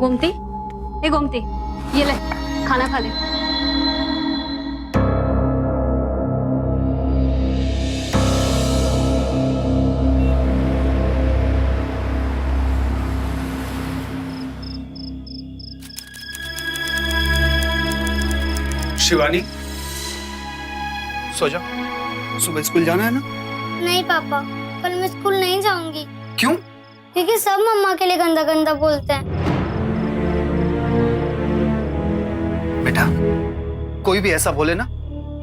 गोमती, ए गोमती, ये ले खाना खा ले। शिवानी, सो जा, सुबह स्कूल जाना है ना? नहीं पापा, कल मैं स्कूल नहीं जाऊंगी। क्यों? क्योंकि सब मम्मा के लिए गंदा गंदा बोलते हैं। बेटा, कोई भी ऐसा बोले ना,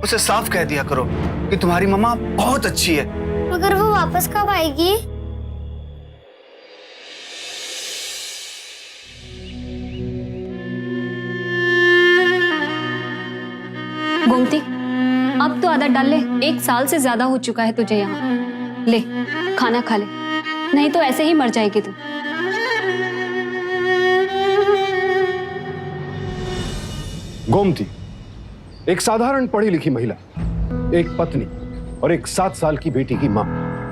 उसे साफ कह दिया करो कि तुम्हारी मम्मा बहुत अच्छी है। मगर वो वापस कब आएगी? गोमती, अब तो आदत डाल ले। 1 साल से ज्यादा हो चुका है तुझे यहाँ। ले खाना खा ले, नहीं तो ऐसे ही मर जाएगी तू। गोमती एक साधारण पढ़ी लिखी महिला, एक पत्नी और एक 7 साल की बेटी की मां।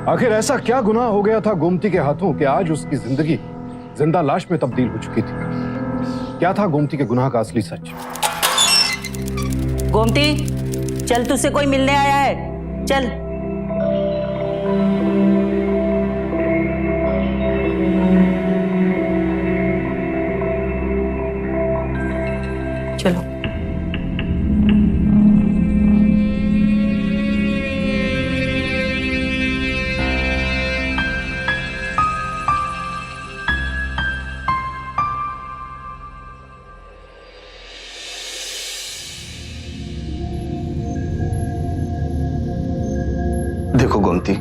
आखिर ऐसा क्या गुनाह हो गया था गोमती के हाथों कि आज उसकी जिंदगी जिंदा लाश में तब्दील हो चुकी थी? क्या था गोमती के गुनाह का असली सच? गोमती, चल, तुझसे कोई मिलने आया है, चल। चलो। देखो गोमती,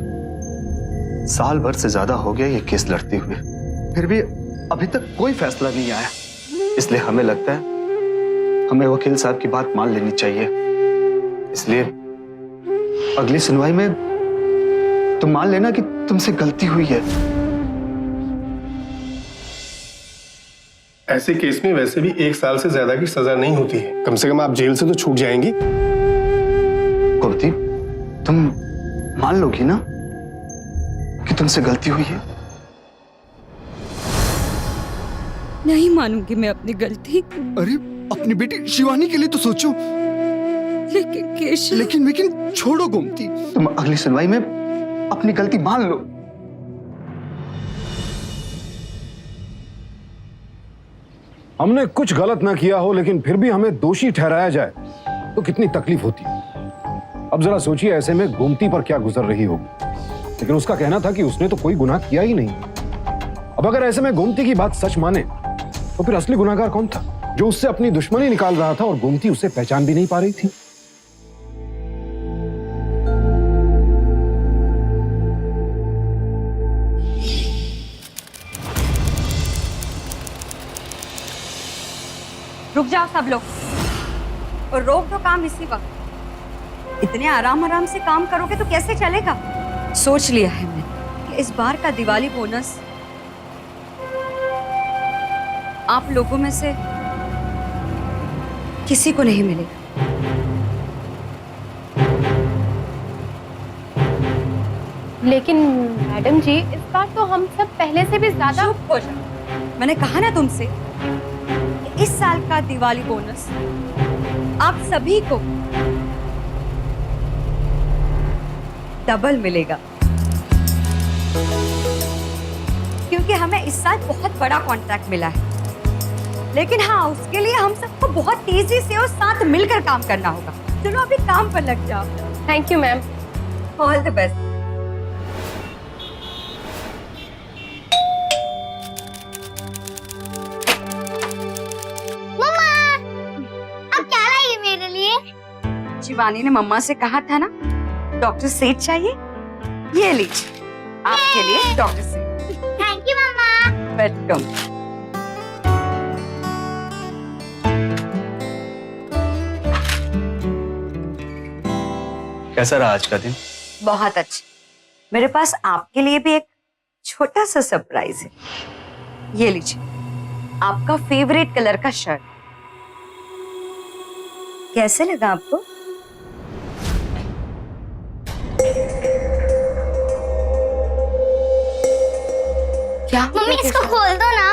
साल भर से ज्यादा हो गया ये केस लड़ते हुए, फिर भी अभी तक कोई फैसला नहीं आया। इसलिए हमें लगता है हमें वकील साहब की बात मान लेनी चाहिए। इसलिए अगली सुनवाई में तुम मान लेना कि तुमसे गलती हुई है। ऐसे केस में वैसे भी 1 साल से ज्यादा की सजा नहीं होती है। कम से कम आप जेल से तो छूट जाएंगी। गोमती, तुम मान लोगी ना कि तुमसे गलती हुई है? नहीं मानूंगी मैं अपनी गलती। अरे अपनी बेटी शिवानी के लिए तो सोचो। लेकिन केशव, लेकिन छोड़ो गोमती, तुम अगली सुनवाई में अपनी गलती मान लो। हमने कुछ गलत ना किया हो लेकिन फिर भी हमें दोषी ठहराया जाए तो कितनी तकलीफ होती है। अब जरा सोचिए ऐसे में गोमती पर क्या गुजर रही होगी। लेकिन उसका कहना था कि उसने तो कोई गुनाह किया ही नहीं। अब अगर ऐसे में गोमती की बात सच माने तो फिर असली गुनाहगार कौन था, जो उससे अपनी दुश्मनी निकाल रहा था और गोमती उसे पहचान भी नहीं पा रही थी? रुक जाओ सब लोग और रोक दो काम इसी वक्त। इतने आराम आराम से काम करोगे तो कैसे चलेगा? सोच लिया है मैंने कि इस बार का दिवाली बोनस आप लोगों में से किसी को नहीं मिलेगा। लेकिन मैडम जी, इस बार तो हम सब पहले से भी ज्यादा। चुप हो जाओ। मैंने कहा ना तुमसे कि इस साल का दिवाली बोनस आप सभी को डबल मिलेगा, क्योंकि हमें इस साल बहुत बड़ा कॉन्ट्रैक्ट मिला है। लेकिन हाँ, उसके लिए हम सबको बहुत तेजी से और साथ मिलकर काम करना होगा। चलो अभी काम पर लग जाओ। Thank you ma'am. All the best. मम्मा, अब क्या लाई मेरे लिए? शिवानी ने मम्मा से कहा था ना, डॉक्टर सेठ चाहिए, ये लीजिए आपके लिए डॉक्टर सेठ। थैंक यू मम्मा। वेलकम। कैसा रहा आज का दिन? बहुत अच्छा। मेरे पास आपके लिए भी एक छोटा सा सरप्राइज है। ये लीजिए, आपका फेवरेट कलर का शर्ट। कैसे लगा आपको? क्या मम्मी इसको खोल दो ना।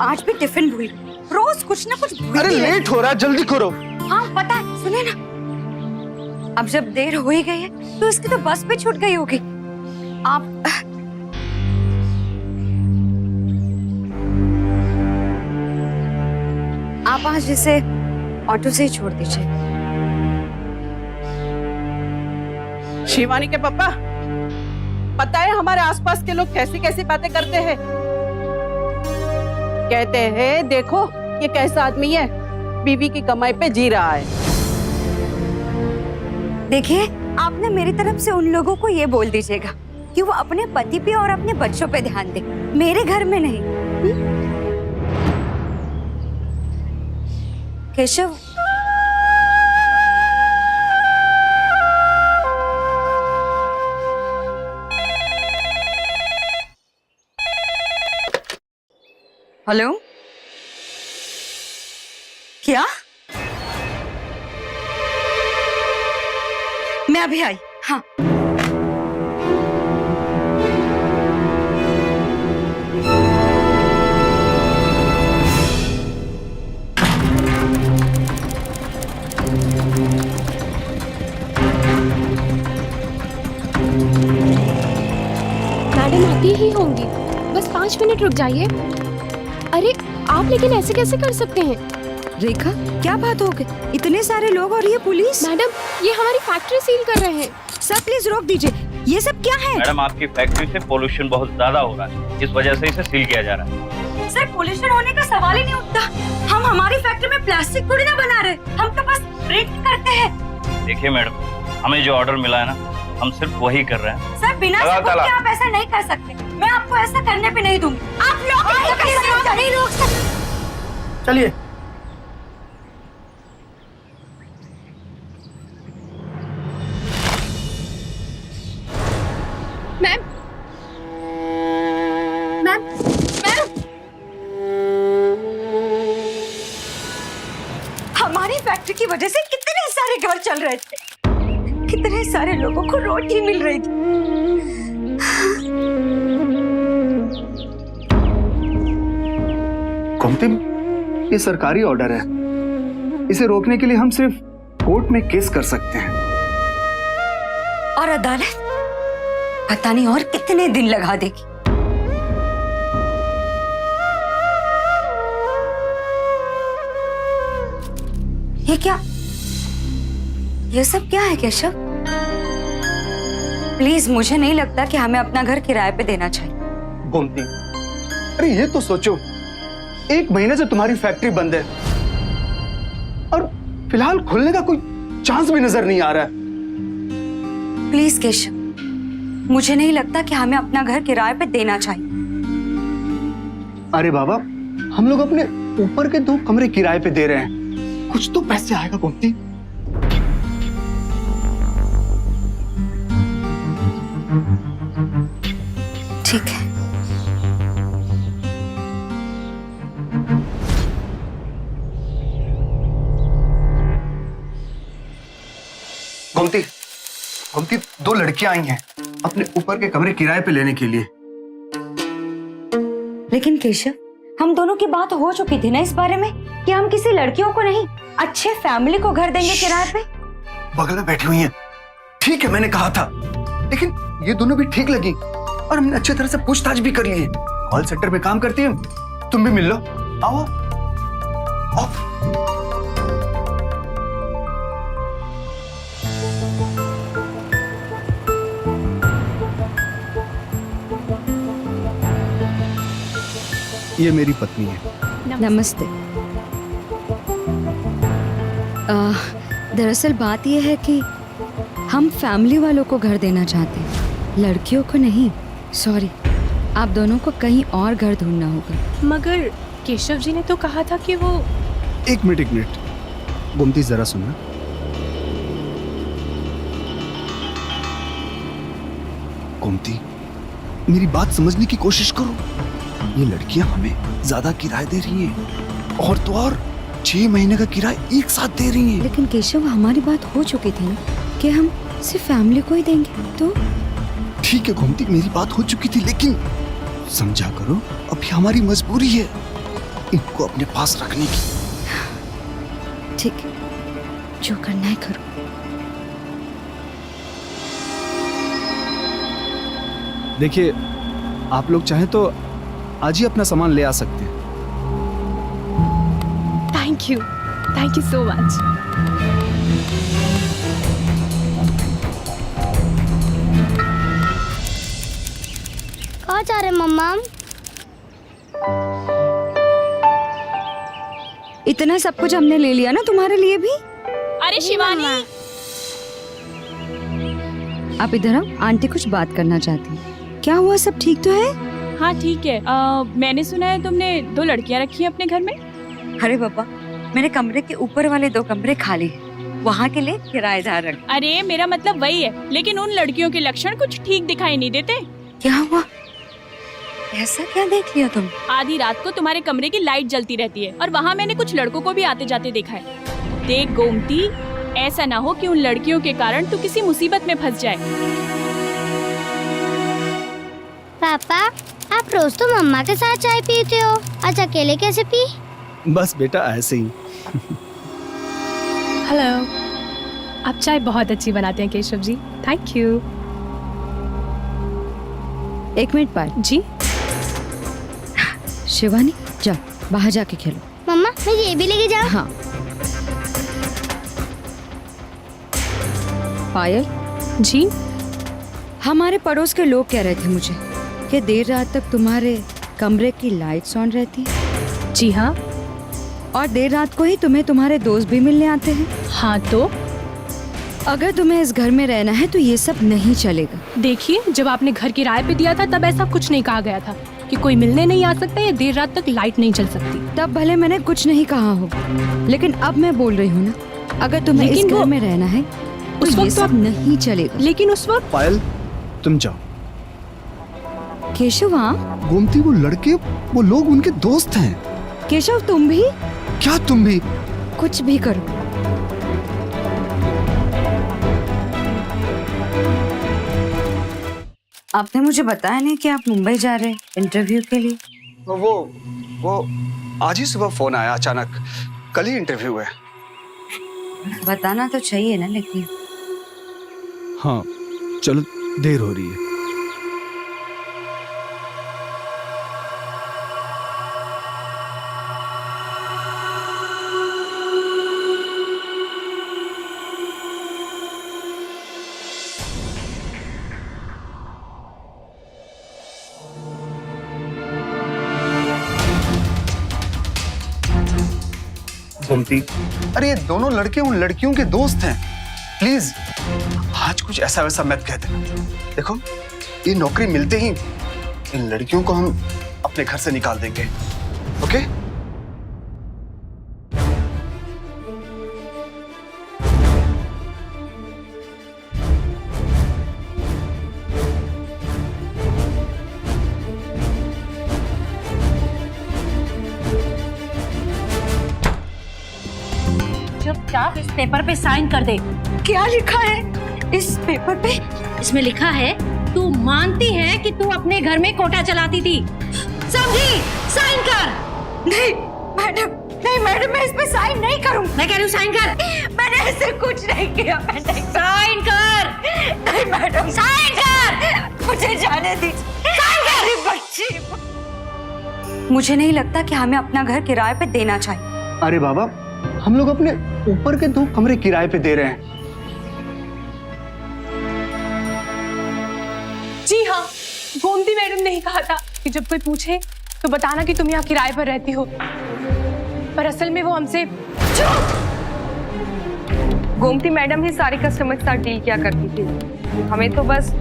आज भी टिफिन भूल गई। रोज कुछ ना कुछ भूलती अरे रहती। लेट हो रहा है, जल्दी करो। हाँ पता है, सुने ना, अब जब देर हो ही गई है तो इसकी तो बस भी छूट गई होगी। आप आज इसे ऑटो से ही छोड़ दीजिए। शिवानी के पापा, पता है हमारे आसपास के लोग कैसी कैसी बातें करते हैं। कहते हैं देखो ये कैसा आदमी है, बीवी की कमाई पे जी रहा है। देखिए, आपने मेरी तरफ से उन लोगों को ये बोल दीजिएगा कि वो अपने पति पे और अपने बच्चों पे ध्यान दे, मेरे घर में नहीं। केशव, हेलो, क्या? मैं अभी आई। हाँ मैडम आती ही होंगी, बस 5 मिनट रुक जाइए। अरे आप लेकिन ऐसे कैसे कर सकते हैं? रेखा, क्या बात हो गई? इतने सारे लोग और ये पुलिस। मैडम ये हमारी फैक्ट्री सील कर रहे हैं। सर प्लीज रोक दीजिए, ये सब क्या है? मैडम आपकी फैक्ट्री से पोल्यूशन बहुत ज्यादा हो रहा है, इस वजह से इसे सील किया जा रहा है। सर पोल्यूशन होने का सवाल ही नहीं उठता। हम हमारी फैक्ट्री में प्लास्टिक थोड़ी ना बना रहे, हम तो बस प्रिंट करते हैं। देखिए मैडम, हमें जो ऑर्डर मिला है ना, हम सिर्फ वही कर रहे हैं। सर बिना सबूत के आप ऐसा नहीं कर सकते, मैं आपको ऐसा करने पे नहीं दूंगी। आप लोग नहीं रोक सकते। चलिए। मैम, मैम, मैम, हमारी फैक्ट्री की वजह से कितने सारे घर चल रहे थे, कितने सारे लोगों को रोटी मिल रही थी। गोमती, ये सरकारी ऑर्डर है, इसे रोकने के लिए हम सिर्फ कोर्ट में केस कर सकते हैं। और अदालत पता नहीं और कितने दिन लगा देगी। ये क्या, ये सब क्या है केशव? प्लीज, मुझे नहीं लगता कि हमें अपना घर किराए पे देना चाहिए। गोमती, अरे ये तो सोचो, 1 महीने से तुम्हारी फैक्ट्री बंद है और फिलहाल खुलने का कोई चांस भी नजर नहीं आ रहा है। प्लीज केशव, मुझे नहीं लगता कि हमें अपना घर किराए पे देना चाहिए। अरे बाबा, हम लोग अपने ऊपर के 2 कमरे किराए पे दे रहे हैं, कुछ तो पैसे आएगा गोमती। ठीक है। गोमती, गोमती, 2 लड़कियां आई हैं अपने ऊपर के कमरे किराए पे लेने के लिए। लेकिन केशव, हम दोनों की बात हो चुकी थी ना इस बारे में कि हम किसी लड़कियों को नहीं, अच्छे फैमिली को घर देंगे किराए पे। बगल में बैठी हुई हैं। ठीक है, मैंने कहा था, लेकिन ये दोनों भी ठीक लगी और हमने अच्छी तरह से पूछताछ भी कर ली है। कॉल सेंटर में काम करती है, तुम भी मिल लो। आओ, आओ। ये मेरी पत्नी है। नमस्ते। दरअसल बात यह है कि हम फैमिली वालों को घर देना चाहते हैं, लड़कियों को नहीं। सॉरी, आप दोनों को कहीं और घर ढूंढना होगा। मगर केशव जी ने तो कहा था कि वो। एक मिनट गोमती, जरा सुनना। गोमती, मेरी बात समझने की कोशिश करो। ये लड़कियां हमें ज्यादा किराया दे रही हैं, और तो और 6 महीने का किराया एक साथ दे रही हैं। लेकिन केशव, हमारी बात हो चुकी थी ना कि हम सिर्फ फैमिली को ही देंगे। तो ठीक है गोमती, मेरी बात हो चुकी थी, लेकिन समझा करो, अभी हमारी मजबूरी है। इनको अपने पास रखने की। ठीक है, जो करना है करो। देखिए, आप लोग चाहें तो आज ही अपना सामान ले आ सकते हैं। Thank you so much. कहाँ जा रहे मम्मा? इतना सब कुछ हमने ले लिया ना तुम्हारे लिए भी। अरे शिवानी, आप इधर आओ, आंटी कुछ बात करना चाहती है। क्या हुआ, सब ठीक तो है? हाँ ठीक है। मैंने सुना है तुमने 2 लड़कियां रखी हैं अपने घर में। अरे बाबा, मैंने कमरे के ऊपर वाले 2 कमरे खाली हैं, वहाँ के लिए किराएदार रख। अरे मेरा मतलब वही है, लेकिन उन लड़कियों के लक्षण कुछ ठीक दिखाई नहीं देते। क्या हुआ, ऐसा क्या देख लिया तुम? आधी रात को तुम्हारे कमरे की लाइट जलती रहती है और वहाँ मैंने कुछ लड़कों को भी आते जाते देखा है। देख गोमती, ऐसा ना हो कि उन लड़कियों के कारण तू किसी मुसीबत में फंस जाए। पापा, आप रोज तो मम्मा के साथ चाय पीते हो, आज अकेले कैसे पी? बस बेटा ऐसे ही। हेलो, आप चाय बहुत अच्छी बनाते हैं Keshav ji, thank you. 1 minute पायल। जी शिवानी, जा बाहर जाके खेलो। मम्मा, मैं ये भी लेके जाऊँ? हाँ। पायल जी, हमारे पड़ोस के लोग कह रहे थे मुझे कि देर रात तक तुम्हारे कमरे की लाइट्स ऑन रहती है। जी हाँ। और देर रात को ही तुम्हें तुम्हारे दोस्त भी मिलने आते हैं। हाँ तो अगर तुम्हें इस घर में रहना है तो ये सब नहीं चलेगा। देखिए, जब आपने घर किराए पे दिया था तब ऐसा कुछ नहीं कहा गया था कि कोई मिलने नहीं आ सकता या देर रात तक लाइट नहीं चल सकती। तब भले मैंने कुछ नहीं कहा हो, लेकिन अब मैं बोल रही हूँ ना, अगर तुम्हें इस घर में रहना है तो उस ये वक्त सब नहीं चलेगा। लेकिन उस वक्त पायल, तुम जाओ। केशव, हाँ? गोमती, वो लड़के, वो लोग उनके दोस्त हैं। केशव, तुम भी? क्या तुम भी? कुछ भी करो। आपने मुझे बताया नहीं कि आप मुंबई जा रहे हैं इंटरव्यू के लिए। वो आज ही सुबह फोन आया अचानक, कल ही इंटरव्यू है। बताना तो चाहिए ना, लेकिन हाँ चलो, देर हो रही है। गोमती, अरे ये दोनों लड़के उन लड़कियों के दोस्त हैं। प्लीज आज कुछ ऐसा वैसा मत कह देना। देखो, ये नौकरी मिलते ही इन लड़कियों को हम अपने घर से निकाल देंगे, ओके? चुपचाप इस पेपर पे साइन कर दे। क्या लिखा है इस पेपर पे? इसमें लिखा है तू मानती है कि तू अपने घर में कोटा चलाती थी, समझी? साइन कर। नहीं मैडम, नहीं मैडम, मैं इस पे साइन नहीं करूं। मैं कह रही हूँ साइन कर। मैंने ऐसे कुछ नहीं किया। मैंने साइन कर। नहीं मैडम, साइन कर। मुझे जाने दीजिए। साइन कर। बच्ची, मुझे नहीं लगता कि हमें अपना घर किराए पे देना चाहिए। अरे बाबा, हम लोग अपने ऊपर के 2 कमरे किराए पे दे रहे हैं। जी हाँ, गोमती मैडम ने ही कहा था कि जब कोई पूछे तो बताना कि तुम यहाँ किराए पर रहती हो, पर असल में वो हमसे गोमती मैडम ही सारे कस्टमर के साथ डील किया करती थी। हमें तो बस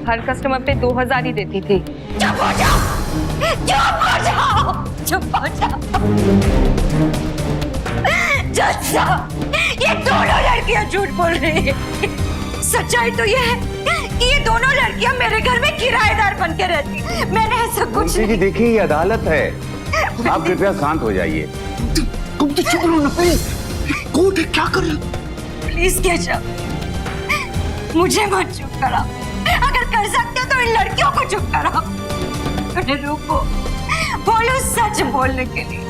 हर कस्टमर पे 2000 ही देती थी। चुप हो जाओ, चुप हो जाओ, चुप हो जाओ। जज साहब, ये दोनों लड़कियां झूठ बोल रही हैं। सच्चाई तो ये है कि ये दोनों लड़कियां मेरे घर में किराएदार बन के रहती हैं। मैंने ऐसा कुछ नहीं। देखिए, ये अदालत है, आप कृपया शांत हो जाइए। तुम तो चुप रहो ना प्लीज। कोर्ट है, क्या कर रहे हो? प्लीज केशव, मुझे मत चुप कराओ। अगर कर सकते हो तो इन लड़कियों को चुप कराओ। रुको, बोलो सच बोलने के लिए।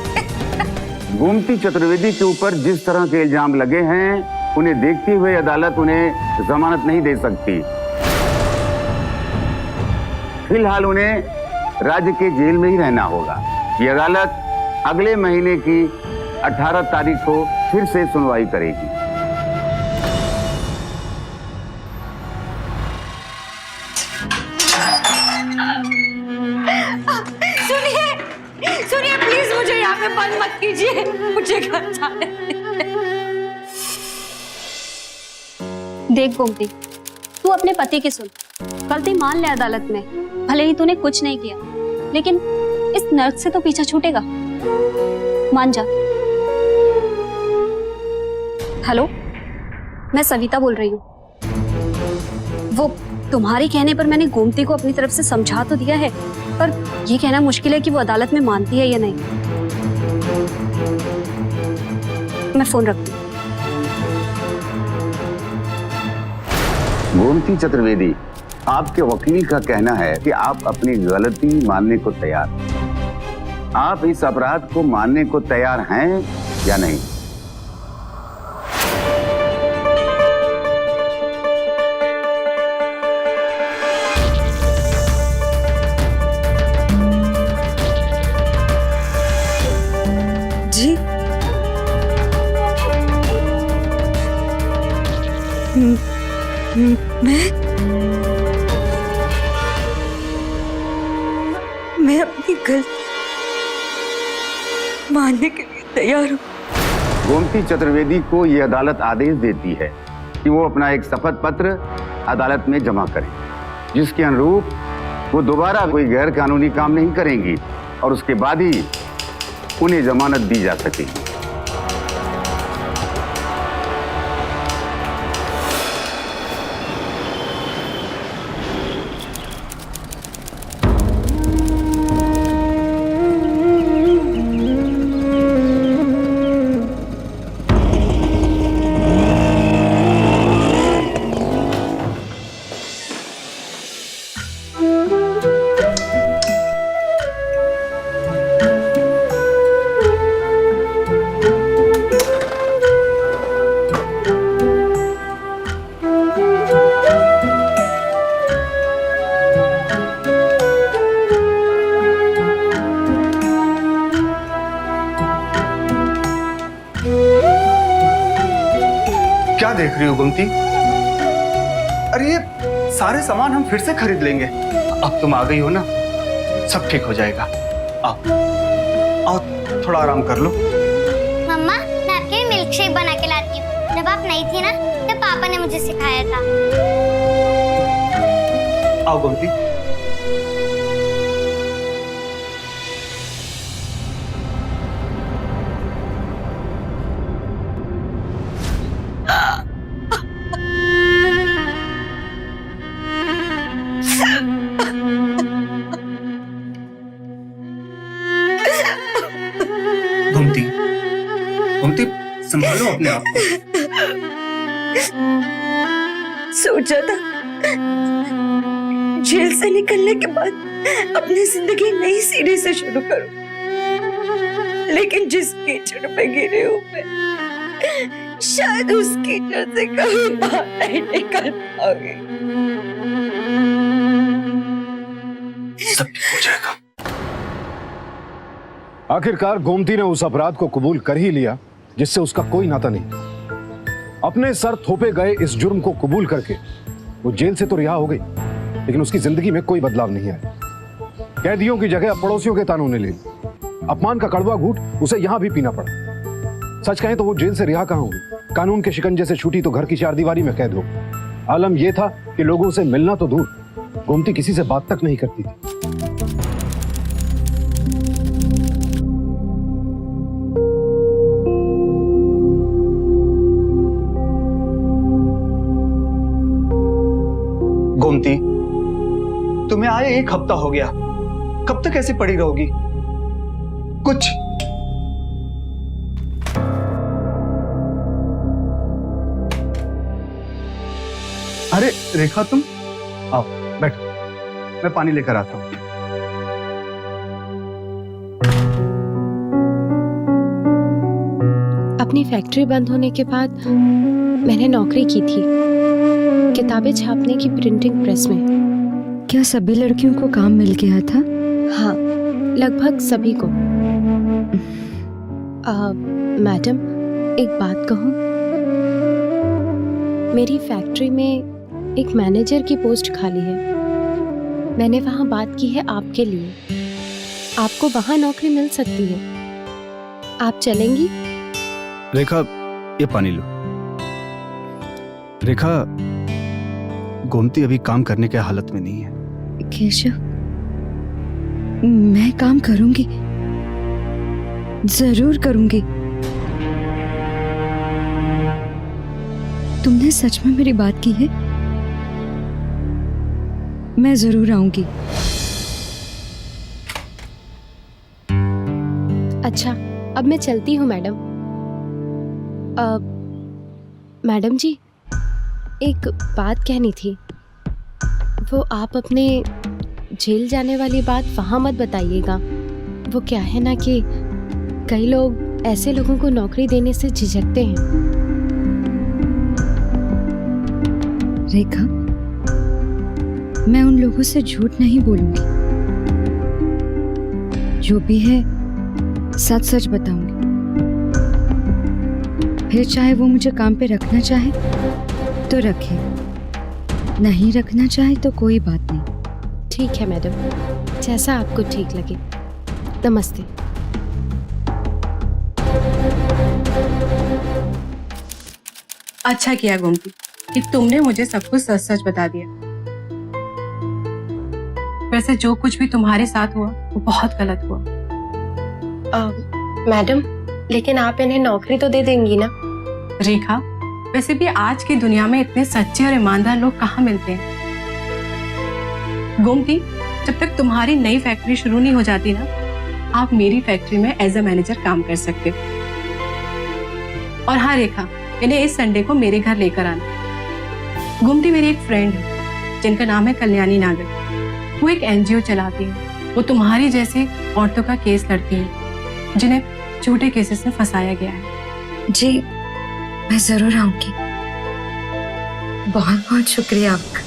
गोमती चतुर्वेदी के ऊपर जिस तरह के इल्जाम लगे हैं, उन्हें देखते हुए अदालत उन्हें जमानत नहीं दे सकती। फिलहाल उन्हें राज्य के जेल में ही रहना होगा। ये अदालत अगले महीने की 18 तारीख को फिर से सुनवाई करेगी। सुनिए प्लीज, मुझे यहाँ पे बंद मत कीजिए, मुझे घर जाने दीजिए। देख गोमती, तू अपने पति की सुन, गलती मान ले अदालत में। भले ही तूने कुछ नहीं किया, लेकिन इस नर्क से तो पीछा छूटेगा। मान जा। हेलो, मैं सविता बोल रही हूँ। वो तुम्हारे कहने पर मैंने गोमती को अपनी तरफ से समझा तो दिया है, पर ये कहना मुश्किल है कि वो अदालत में मानती है या नहीं। मैं फोन रखती हूँ। गोमती चतुर्वेदी, आपके वकील का कहना है कि आप अपनी गलती मानने को तैयार हैं। आप इस अपराध को मानने को तैयार हैं या नहीं? जी मैं अपनी गलती मानने के लिए तैयार हूँ। गोमती चतुर्वेदी को यह अदालत आदेश देती है कि वो अपना एक शपथ पत्र अदालत में जमा करें, जिसके अनुरूप वो दोबारा कोई गैर कानूनी काम नहीं करेंगी और उसके बाद ही उन्हें जमानत दी जा सकेगी। क्या देख रही हो गोमती? अरे ये सारे सामान हम फिर से खरीद लेंगे। अब तुम आ गई हो ना, सब ठीक हो जाएगा। आओ आओ, थोड़ा आराम कर लो। मम्मा, मैं आपके लिए मिल्क शेक बना के लाती हूँ। जब आप नहीं थी ना, तब पापा ने मुझे सिखाया था। आओ गोमती। गोमती, गोमती, संभालो अपने आप को। सोचा था जेल से निकलने के बाद अपनी जिंदगी नई सीढ़ी से शुरू करूं, लेकिन जिस कीचड़ में गिरी हूं मैं, शायद उस कीचड़ से कभी बाहर नहीं निकल पाऊंगी। सब ठीक हो जाएगा। आखिरकार गोमती ने उस अपराध को कबूल कर ही लिया जिससे उसका कोई नाता नहीं। अपने सर थोपे गए इस जुर्म को कबूल करके वो जेल से तो रिहा हो गई, लेकिन उसकी जिंदगी में कोई बदलाव नहीं आया। कैदियों की जगह पड़ोसियों के तानों ने ले ली। अपमान का कड़वा घूंट उसे यहां भी पीना पड़ा। सच कहें तो वो जेल से रिहा कहां हुई? कानून के शिकंजे से छूटी तो घर की चारदीवारी में कैद हो। आलम यह था कि लोगों से मिलना तो दूर, गोमती किसी से बात तक नहीं करती थी। गोमती, तुम्हें आए 1 हफ्ता हो गया, कब तक ऐसे पड़ी रहोगी? कुछ अरे रेखा, तुम आओ बैठो, मैं पानी लेकर आता हूं। अपनी फैक्ट्री बंद होने के बाद मैंने नौकरी की थी, किताबें छापने की प्रिंटिंग प्रेस में। क्या सभी लड़कियों को काम मिल गया था? हाँ, लगभग सभी को। मैडम, एक बात कहूँ? मेरी फैक्ट्री में एक मैनेजर की पोस्ट खाली है। मैंने वहाँ बात की है आपके लिए। आपको वहाँ नौकरी मिल सकती है। आप चलेंगी? रेखा, ये पानी लो। रेखा, गोमती अभी काम करने के हालत में नहीं है। केशव, मैं काम करूंगी, जरूर करूंगी। तुमने सच में मेरी बात की है? मैं जरूर आऊंगी। अच्छा, अब मैं चलती हूँ मैडम। मैडम जी, एक बात कहनी थी। वो आप अपने जेल जाने वाली बात वहाँ मत बताइएगा। वो क्या है ना कि कई लोग ऐसे लोगों को नौकरी देने से झिझकते हैं। रेखा, मैं उन लोगों से झूठ नहीं बोलूंगी। जो भी है सच सच बताऊंगी। फिर चाहे वो मुझे काम पे रखना चाहे तो रखे, नहीं रखना चाहे तो कोई बात नहीं। ठीक है मैडम, जैसा आपको ठीक लगे। नमस्ते। अच्छा किया गोमती कि तुमने मुझे सब कुछ सच सच बता दिया। वैसे जो कुछ भी तुम्हारे साथ हुआ वो बहुत गलत हुआ। मैडम, लेकिन आप इन्हें नौकरी तो दे देंगी ना? रेखा, वैसे भी आज की दुनिया में इतने सच्चे और ईमानदार लोग कहाँ मिलते हैं। गोमती, जब तक तुम्हारी नई फैक्ट्री शुरू नहीं हो जाती ना, आप मेरी फैक्ट्री में एज अ मैनेजर काम कर सकते हो। और हाँ रेखा, इन्हें इस संडे को मेरे घर लेकर आना। गोमती मेरी एक फ्रेंड है जिनका नाम है कल्याणी नागर। वो एक एनजीओ चलाती है। वो तुम्हारी जैसे औरतों का केस लड़ती है जिन्हें झूठे केसेस में फंसाया गया है। जी, मैं जरूर आऊंगी। बहुत बहुत शुक्रिया आपका।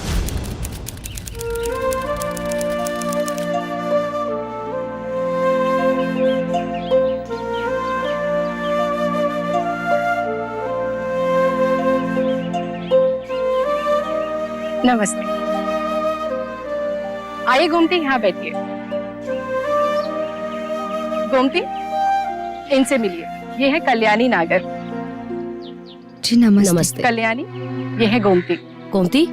नमस्ते। आइए गोमती, यहाँ बैठिए। गोमती, इनसे मिलिए। ये है कल्याणी नागर। जी नमस्ते। कल्याणी, ये है गोमती। गोमती,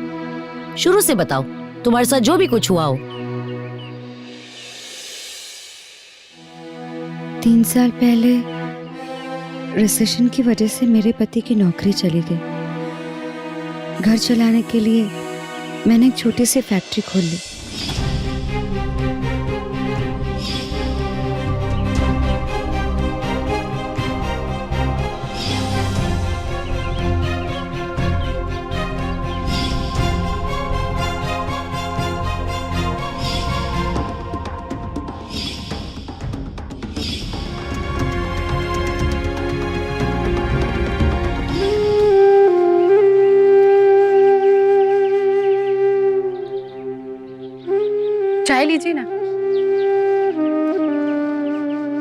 शुरू से बताओ तुम्हारे साथ जो भी कुछ हुआ हो। 3 साल पहले रिसेशन की वजह से मेरे पति की नौकरी चली गई। घर चलाने के लिए मैंने एक छोटी सी फैक्ट्री खोल ली। चाय लीजिए ना।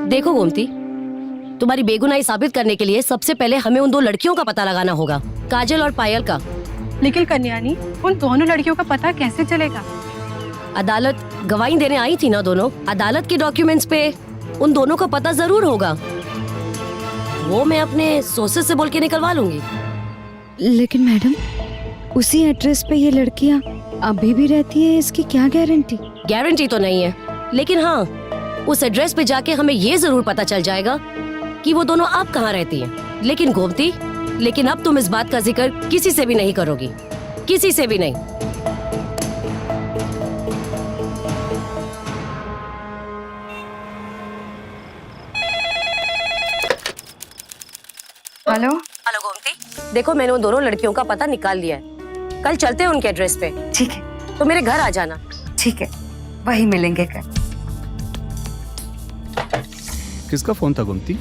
देखो गोमती, तुम्हारी बेगुनाही साबित करने के लिए सबसे पहले हमें उन 2 लड़कियों का पता लगाना होगा, काजल और पायल का। लेकिन कल्याणी, उन दोनों लड़कियों का पता कैसे चलेगा? अदालत गवाही देने आई थी ना दोनों। अदालत के डॉक्यूमेंट्स पे उन दोनों का पता जरूर होगा। वो मैं अपने सोर्सेस से बोल के निकलवा लूंगी। लेकिन मैडम, उसी एड्रेस पे ये लड़कियां अभी भी रहती है, इसकी क्या गारंटी? गारंटी तो नहीं है, लेकिन हाँ, उस एड्रेस पे जाके हमें ये जरूर पता चल जाएगा कि वो दोनों अब कहाँ रहती हैं। लेकिन गोमती, लेकिन अब तुम इस बात का जिक्र किसी से भी नहीं करोगी, किसी से भी नहीं। हेलो हेलो गोमती, देखो मैंने उन दोनों लड़कियों का पता निकाल लिया है। कल चलते हैं उनके एड्रेस पे। ठीक है। तो मेरे घर आ जाना। ठीक है, वही मिलेंगे कल। किसका फोन था गोमती?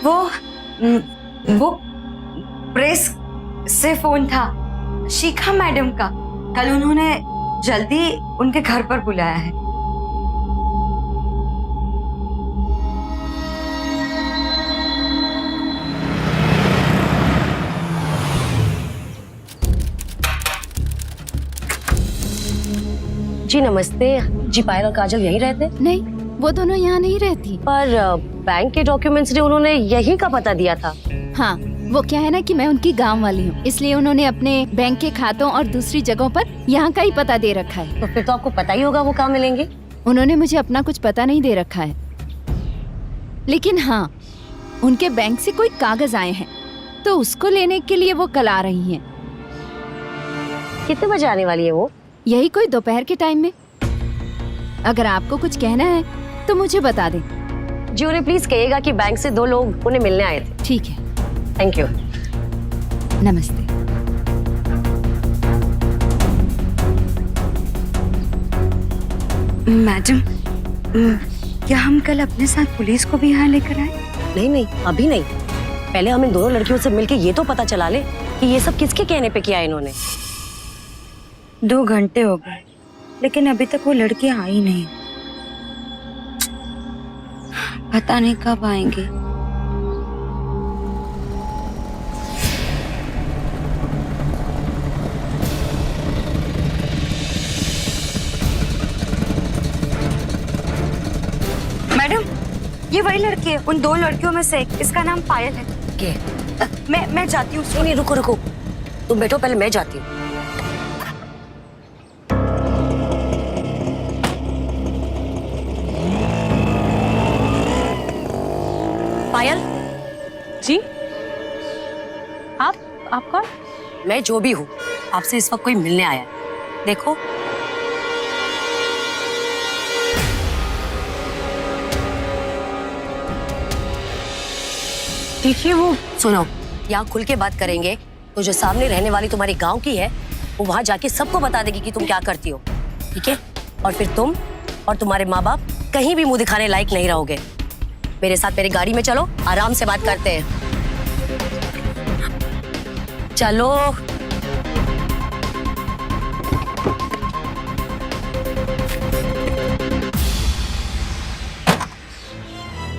वो प्रेस से फोन था शिखा मैडम का। कल उन्होंने जल्दी उनके घर पर बुलाया है। जी नमस्ते जी। पायल और काजल यहीं रहते? नहीं, वो दोनों यहाँ नहीं रहती। पर बैंक के डॉक्यूमेंट्स ने उन्होंने यहीं का पता दिया था। हाँ, वो क्या है ना कि मैं उनकी गांव वाली हूँ, इसलिए उन्होंने अपने बैंक के खातों और दूसरी जगहों पर यहाँ का ही पता दे रखा है। तो फिर तो आपको पता ही होगा वो कहाँ मिलेंगे। उन्होंने मुझे अपना कुछ पता नहीं दे रखा है, लेकिन हाँ, उनके बैंक से कोई कागज आए हैं, तो उसको लेने के लिए वो कल आ रही हैं। कितने बजे आने वाली है वो? यही कोई दोपहर के टाइम में। अगर आपको कुछ कहना है तो मुझे बता दें। जी उन्हें प्लीज कहिएगा कि बैंक से 2 लोग उन्हें मिलने आए थे। ठीक है, थैंक यू। नमस्ते। मैडम, क्या हम कल अपने साथ पुलिस को भी यहाँ लेकर आए? नहीं नहीं, अभी नहीं। पहले हम इन दोनों लड़कियों से मिलके ये तो पता चला ले कि ये सब किसके कहने पे किया इन्होंने। 2 घंटे हो गए, लेकिन अभी तक वो लड़की आई नहीं। पता नहीं कब आएंगे। मैडम, ये वही लड़की है, उन 2 लड़कियों में से एक। इसका नाम पायल है। के? मैं जाती हूँ। नहीं, रुको रुको, तुम बैठो, पहले मैं जाती हूँ। पायल जी, आप कौन? मैं जो भी हूँ, आपसे इस वक्त कोई मिलने आया है। देखो देखिए वो। सुनो, यहाँ खुल के बात करेंगे तो जो सामने रहने वाली तुम्हारी गांव की है वो वहां जाके सबको बता देगी कि तुम क्या करती हो, ठीक है? और फिर तुम और तुम्हारे माँ बाप कहीं भी मुंह दिखाने लायक नहीं रहोगे। मेरे साथ मेरी गाड़ी में चलो, आराम से बात करते हैं। चलो।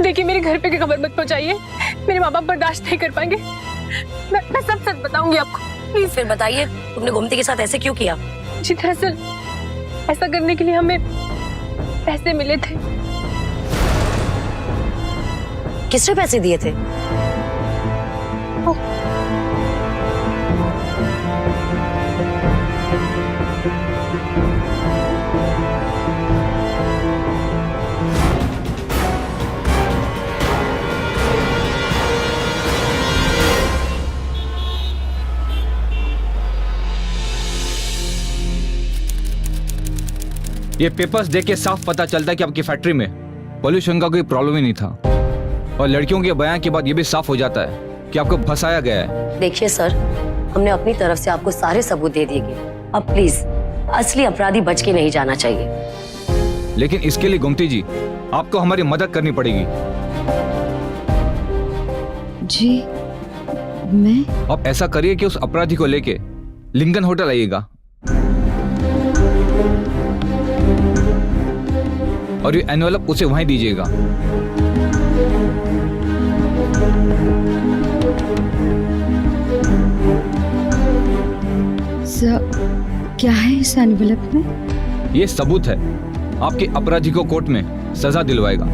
देखिए, मेरे घर पे की खबर मत पहुंचाइए, मेरे माँ बाप बर्दाश्त नहीं कर पाएंगे। मैं सब सच बताऊंगी आपको, प्लीज। फिर बताइए, तुमने गोमती के साथ ऐसे क्यों किया? जी दरअसल ऐसा करने के लिए हमें पैसे मिले थे। किसने पैसे दिए थे? ये पेपर्स देख के साफ पता चलता है कि आपकी फैक्ट्री में पोल्यूशन का कोई प्रॉब्लम ही नहीं था, और लड़कियों के बयान के बाद ये भी साफ हो जाता है कि आपको फंसाया गया है। देखिए सर, हमने अपनी तरफ से आपको सारे सबूत दे दिए। अब प्लीज असली अपराधी बच के नहीं जाना चाहिए। लेकिन इसके लिए गोमती जी, आपको हमारी मदद करनी पड़ेगी। जी, मैं? आप ऐसा करिए कि उस अपराधी को लेके लिंकन होटल आइएगा, और ये एनवेलप उसे वहीं दीजिएगा। क्या है इस एनवेलप में? ये सबूत है, आपके अपराधी को कोर्ट में सजा दिलवाएगा।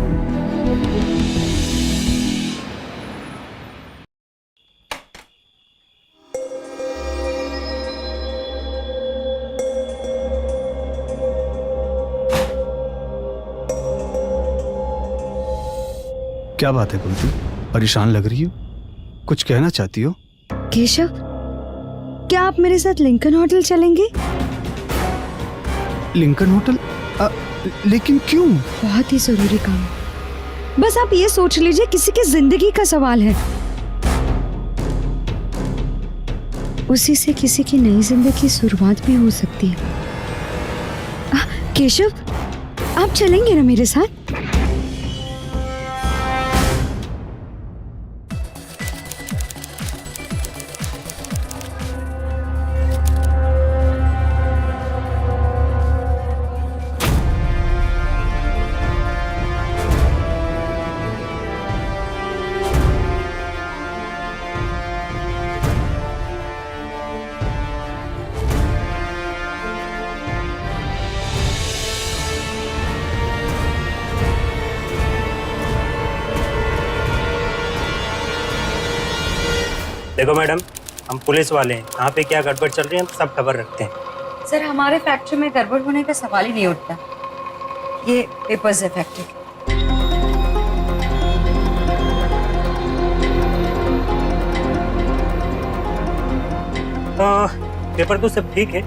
क्या बात है कुंती, परेशान लग रही हो? कुछ कहना चाहती हो? केशव, क्या आप मेरे साथ लिंकन होटल चलेंगे? Lincoln hotel? लेकिन क्यों? बहुत ही जरूरी काम। बस आप ये सोच लीजिए, किसी की जिंदगी का सवाल है। उसी से किसी की नई जिंदगी की शुरुआत भी हो सकती है। केशव, आप चलेंगे ना मेरे साथ? देखो मैडम, हम पुलिस वाले हैं, कहाँ पे क्या गड़बड़ चल रही है हम सब खबर रखते हैं। सर हमारे फैक्ट्री में गड़बड़ होने का सवाल ही नहीं उठता। ये पेपर्स है फैक्ट्री के। पेपर तो सब ठीक है,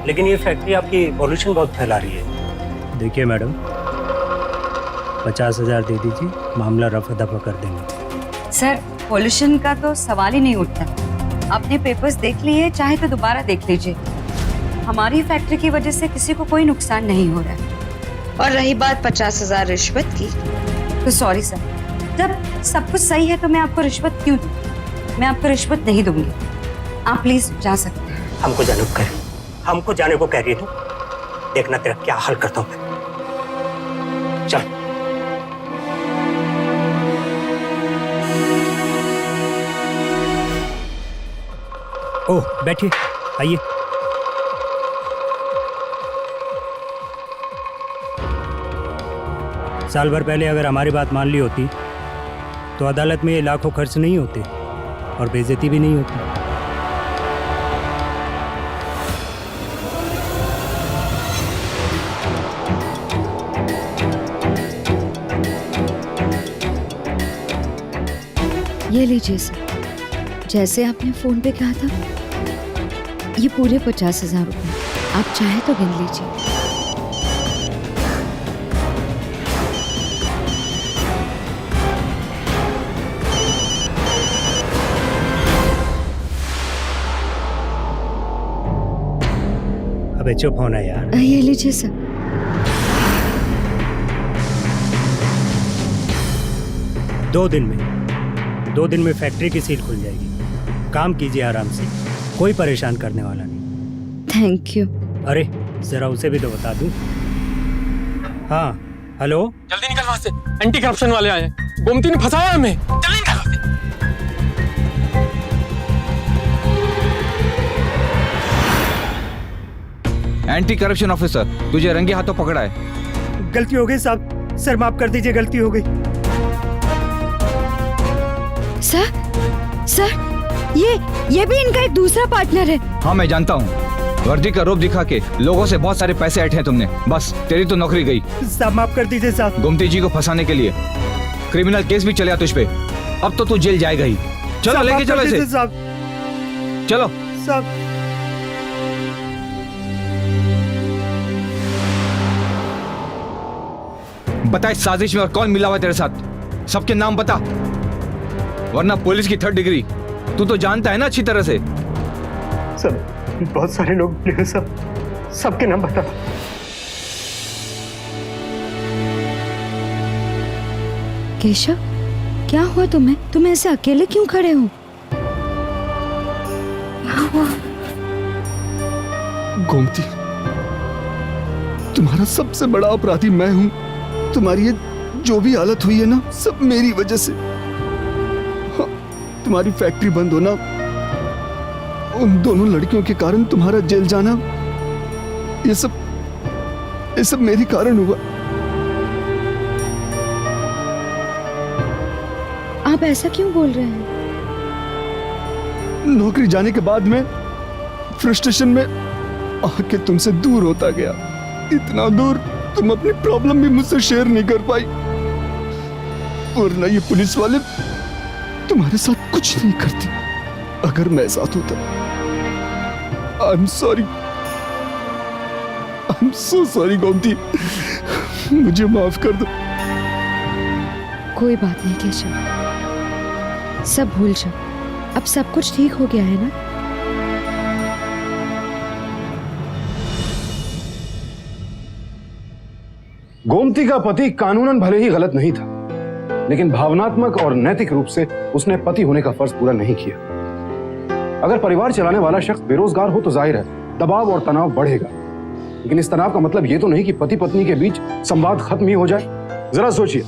लेकिन ये फैक्ट्री आपकी पॉल्यूशन बहुत फैला रही है। देखिए मैडम, 50,000 दे दीजिए, मामला रफा दफा कर देंगे। सर पॉल्यूशन का तो सवाल ही नहीं उठता। आपने पेपर्स देख लिए, चाहे तो दोबारा देख लीजिए। हमारी फैक्ट्री की वजह से किसी को कोई नुकसान नहीं हो रहा है। और रही बात 50,000 रिश्वत की, तो सॉरी सर, जब सब कुछ सही है तो मैं आपको रिश्वत क्यों दूं? मैं आपको रिश्वत नहीं दूंगी। आप प्लीज जा सकते हैं। हमको जाने को हमको जाने को कह रही है तू। देखना तेरा क्या हाल करता हूँ मैं। चल। ओह बैठिए, आइए। साल भर पहले अगर हमारी बात मान ली होती तो अदालत में ये लाखों खर्च नहीं होते और बेइज्जती भी नहीं होती। ये लीजिए सर, जैसे आपने फोन पे कहा था, ये पूरे 50,000 रुपए। आप चाहे तो गिन लीजिए। अबे चुप होना यार। ये लीजिए सर। दो दिन में फैक्ट्री की सील खुल जाएगी। काम कीजिए आराम से, कोई परेशान करने वाला नहीं। Thank you. अरे जरा उसे भी तो बता दूं। हाँ हेलो, जल्दी निकल वहां से, एंटी करप्शन वाले आए हैं, गोमती ने फंसाया हमें, जल्दी निकल वहां से। एंटी करप्शन ऑफिसर, तुझे रंगे हाथों पकड़ा है। गलती हो गई साहब, सर माफ कर दीजिए, गलती हो गई। सर ये भी इनका एक दूसरा पार्टनर है। हाँ मैं जानता हूँ, वर्दी का रूप दिखा के लोगों से बहुत सारे पैसे ऐंठे हैं तुमने। बस तेरी तो नौकरी गई। साहब माफ कर दीजिए साहब। गोमती जी को फंसाने के लिए क्रिमिनल केस भी चला तुझ पे। अब तो तू जेल जाएगा ही। चलो लेके चलो इसे। चलो साहब। बता इस साजिश में और कौन मिला हुआ तेरे साथ, सबके नाम बता, वरना पुलिस की 3rd डिग्री तू तो जानता है ना अच्छी तरह से। सब बहुत सारे लोग मिले हैं, सबके नाम बता। केशव, क्या हुआ तुम्हें? तुम ऐसे अकेले क्यों खड़े हो? क्या हुआ? गोमती, तुम्हारा सबसे बड़ा अपराधी मैं हूं। तुम्हारी ये जो भी हालत हुई है ना, सब मेरी वजह से। हाँ, तुम्हारी फैक्ट्री बंद होना, उन दोनों लड़कियों के कारण तुम्हारा जेल जाना, ये सब मेरे कारण हुआ। आप ऐसा क्यों बोल रहे हैं? नौकरी जाने के बाद में फ्रस्ट्रेशन में आके तुमसे दूर होता गया। इतना दूर तुम अपनी प्रॉब्लम भी मुझसे शेयर नहीं कर पाई, वरना ये पुलिस वाले तुम्हारे साथ कुछ नहीं करते अगर मैं साथ होता। I'm sorry, I'm so sorry Gomti, मुझे माफ कर दो। कोई बात नहीं केशव, सब भूल जाओ। अब सब कुछ ठीक हो गया है ना? गोमती का पति कानूनन भले ही गलत नहीं था, लेकिन भावनात्मक और नैतिक रूप से उसने पति होने का फर्ज पूरा नहीं किया। अगर परिवार चलाने वाला शख्स बेरोजगार हो तो जाहिर है दबाव और तनाव बढ़ेगा, लेकिन इस तनाव का मतलब यह तो नहीं कि पति पत्नी के बीच संवाद खत्म ही हो जाए। जरा सोचिए,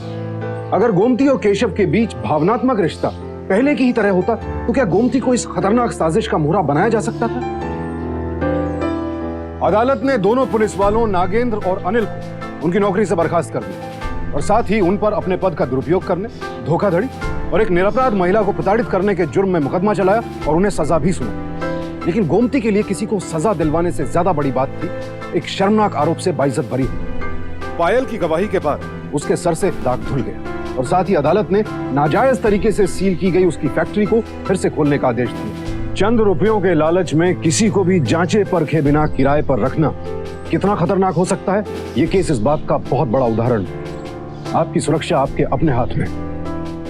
अगर गोमती और केशव के बीच भावनात्मक रिश्ता पहले की ही तरह होता तो क्या गोमती को इस खतरनाक साजिश का मोहरा बनाया जा सकता था? अदालत ने दोनों पुलिस वालों नागेंद्र और अनिल को उनकी नौकरी से बर्खास्त कर दिया और साथ ही उन पर अपने पद का दुरुपयोग करने, धोखाधड़ी और एक निरपराध महिला को प्रताड़ित करने के जुर्म में मुकदमा चलाया और उन्हें सजा भी सुनाई। लेकिन गोमती के लिए किसी को सजा दिलवाने से ज्यादा बड़ी बात थी एक शर्मनाक आरोप से बाइज्जत बरी हुई। पायल की गवाही के बाद उसके सर से दाग धुल गया और साथ ही अदालत ने नाजायज तरीके से सील की गई उसकी फैक्ट्री को फिर से खोलने का आदेश दिया। चंद रुपयों के लालच में किसी को भी जांचे परखे बिना किराए पर रखना कितना खतरनाक हो सकता है, ये केस इस बात का बहुत बड़ा उदाहरण है। आपकी सुरक्षा आपके अपने हाथ में।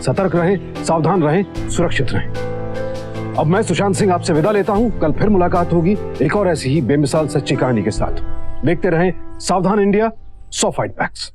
सतर्क रहें, सावधान रहें, सुरक्षित रहें। अब मैं सुशांत सिंह आपसे विदा लेता हूं। कल फिर मुलाकात होगी एक और ऐसी ही बेमिसाल सच्ची कहानी के साथ। देखते रहें सावधान इंडिया, 100 फाइट बैक्स।